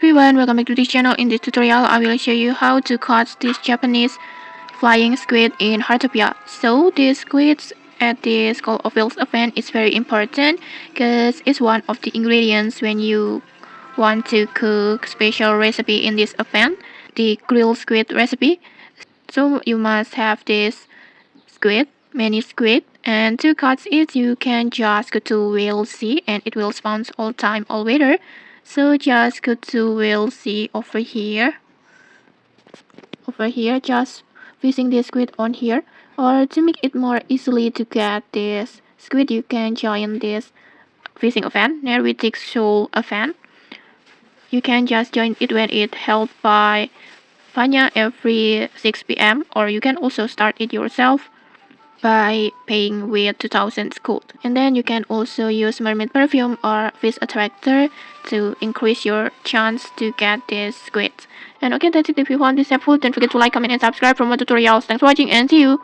Everyone, welcome back to this channel. In this tutorial, I will show you how to catch this Japanese flying squid in Heartopia. So this squids at this Call of Whales event is very important because it's one of the ingredients when you want to cook special recipe in this event, the grilled squid recipe. So you must have this squid, many squid, and to catch it you can just go to whale sea and it will spawn all time all weather. So just go to whale sea over here, just fishing this squid on here. Or to make it more easily to get this squid, you can join this fishing event, Narratic Soul event. You can just join it when it held by Fanya every 6 p.m. or you can also start it yourself by paying with 2000 gold. And then you can also use Mermaid Perfume or Fish Attractor to increase your chance to get this squid. And okay, that's it. If you found this helpful, don't forget to like, comment, and subscribe for more tutorials. Thanks for watching and see you!